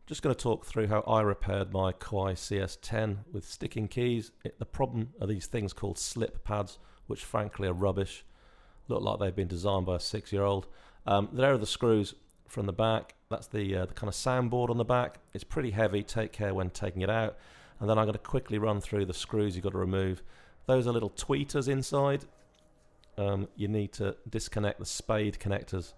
Just going to talk through how I repaired my KAWAI CS10 with sticking keys. The problem are these things called slip pads, which frankly are rubbish. Look like they've been designed by a 6-year-old. There are the screws from the back. That's the kind of soundboard on the back. It's pretty heavy. Take care when taking it out. And then I'm going to quickly run through the screws you've got to remove. Those are little tweeters inside. You need to disconnect the spade connectors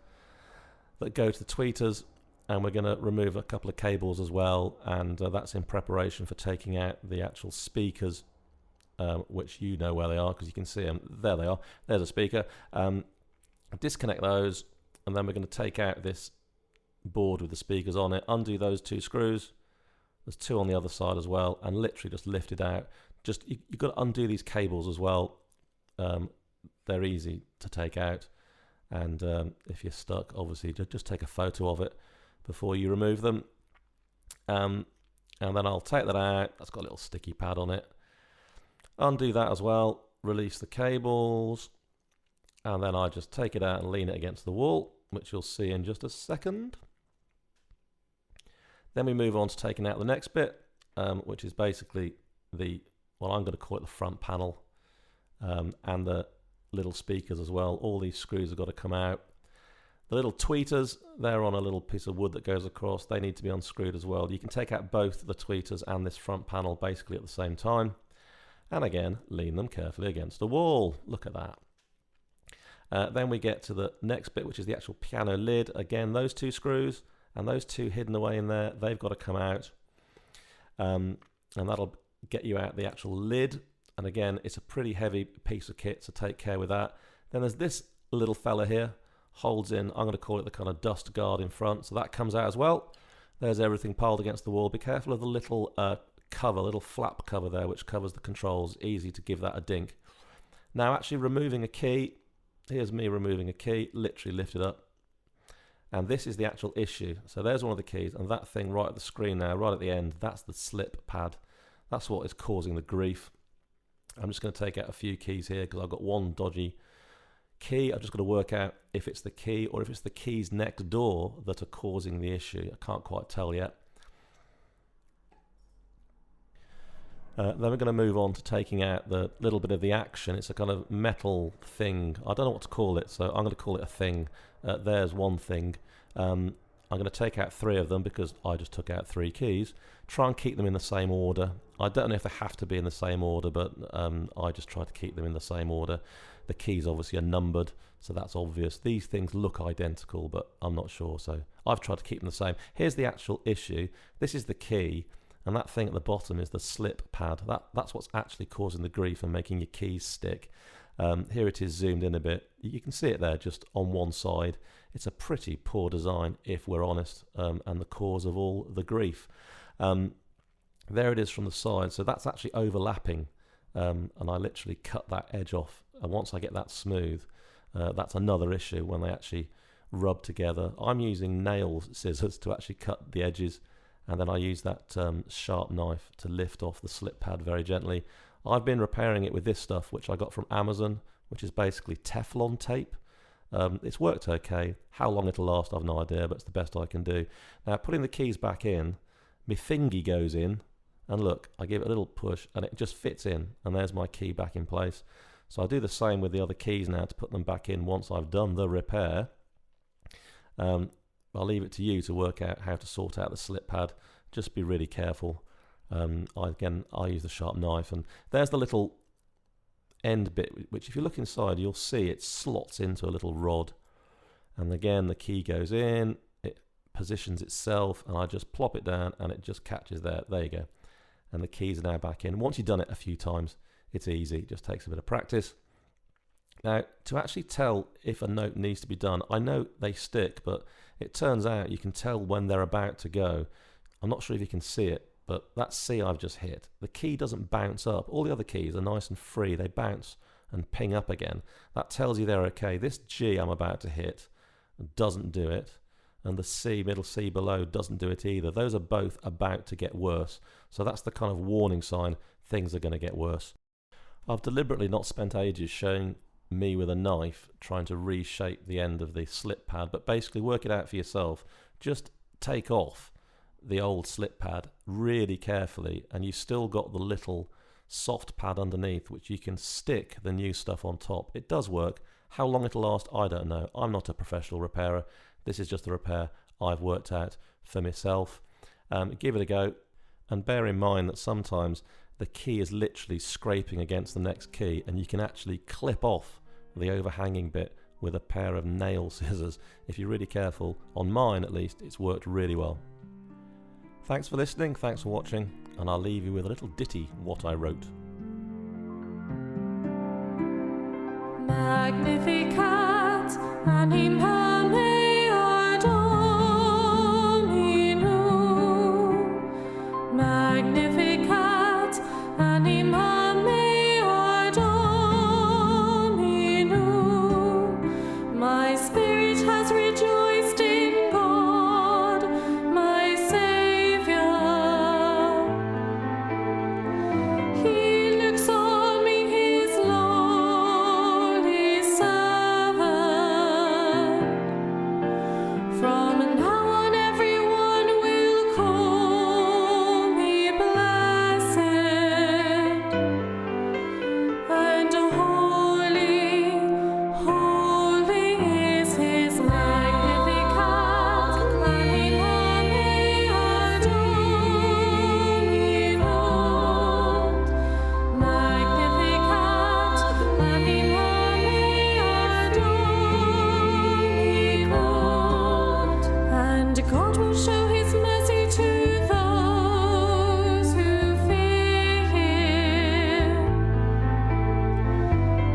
that go to the tweeters. And we're going to remove a couple of cables as well, and that's in preparation for taking out the actual speakers, which you know where they are because you can see them. There they are. There's a speaker. Disconnect those, and then we're going to take out this board with the speakers on it, undo those 2 screws. There's 2 on the other side as well, and literally just lift it out. You've got to undo these cables as well. They're easy to take out, and if you're stuck, obviously just take a photo of it before you remove them. And then I'll take that out. That's got a little sticky pad on it. Undo that as well. Release the cables. And then I just take it out and lean it against the wall, which you'll see in just a second. Then we move on to taking out the next bit, which is basically well, I'm going to call it the front panel, and the little speakers as well. All these screws have got to come out. The little tweeters, they're on a little piece of wood that goes across. They need to be unscrewed as well. You can take out both the tweeters and this front panel basically at the same time. And again, lean them carefully against the wall. Look at that. Then we get to the next bit, which is the actual piano lid. Again, those 2 screws and those 2 hidden away in there, they've got to come out. And that'll get you out the actual lid. And again, it's a pretty heavy piece of kit, so take care with that. Then there's this little fella here. Holds in, I'm going to call it the kind of dust guard in front, so that comes out as well. There's everything piled against the wall. Be careful of the little cover, little flap cover there, which covers the controls. Easy to give that a dink. Now actually removing a key, here's me removing a key, literally lift it up. And this is the actual issue. So there's one of the keys, and that thing right at the screen now, right at the end, that's the slip pad. That's what is causing the grief. I'm just going to take out a few keys here because I've got one dodgy key. I've just got to work out if it's the key or if it's the keys next door that are causing the issue. I can't quite tell yet. Then we're going to move on to taking out the little bit of the action. It's a kind of metal thing. I don't know what to call it, so I'm going to call it a thing. There's one thing. I'm going to take out 3 of them because I just took out 3 keys. Try and keep them in the same order. I don't know if they have to be in the same order, but I just try to keep them in the same order. The keys obviously are numbered, so that's obvious. These things look identical, but I'm not sure, so I've tried to keep them the same. Here's the actual issue. This is the key, and that thing at the bottom is the slip pad. That's what's actually causing the grief and making your keys stick. Here it is zoomed in a bit. You can see it there just on one side. It's a pretty poor design, if we're honest, and the cause of all the grief. There it is from the side, so that's actually overlapping, and I literally cut that edge off. And once I get that smooth, that's another issue when they actually rub together. I'm using nail scissors to actually cut the edges, and then I use that sharp knife to lift off the slip pad very gently. I've been repairing it with this stuff, which I got from Amazon, which is basically Teflon tape. It's worked okay. How long it'll last, I've no idea, but it's the best I can do. Now, putting the keys back in, my thingy goes in, and look, I give it a little push, and it just fits in, and there's my key back in place. So I do the same with the other keys now to put them back in once I've done the repair. I'll leave it to you to work out how to sort out the slip pad. Just be really careful. I use the sharp knife, and there's the little end bit, which if you look inside, you'll see it slots into a little rod. And again, the key goes in, it positions itself, and I just plop it down, and it just catches there. There you go. And the keys are now back in. Once you've done it a few times, it's easy. It just takes a bit of practice. Now, to actually tell if a note needs to be done, I know they stick, but it turns out you can tell when they're about to go. I'm not sure if you can see it, but that C I've just hit, the key doesn't bounce up. All the other keys are nice and free. They bounce and ping up again. That tells you they're okay. This G I'm about to hit doesn't do it, and the C, middle C below, doesn't do it either. Those are both about to get worse. So that's the kind of warning sign things are going to get worse. I've deliberately not spent ages showing me with a knife trying to reshape the end of the slip pad, but basically work it out for yourself. Just take off the old slip pad really carefully, and you've still got the little soft pad underneath which you can stick the new stuff on top. It does work. How long it'll last, I don't know. I'm not a professional repairer. This is just the repair I've worked out for myself. Give it a go, and bear in mind that sometimes the key is literally scraping against the next key, and you can actually clip off the overhanging bit with a pair of nail scissors if you're really careful. On mine at least, it's worked really well. Thanks for listening, thanks for watching, and I'll leave you with a little ditty what I wrote. Magnificat anima mea Dominum. Magnificat anima mea Dominum. My spirit has rejoiced in God, my Saviour. He looks on me, his lowly servant. From now on everyone will call me blessed, and holy, holy is his Magnificat anima mea Dominum. Magnificat anima mea Dominum. And God will show his mercy to those who fear him.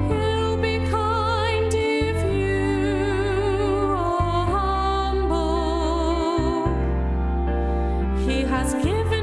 He'll be kind if you are humble. He has given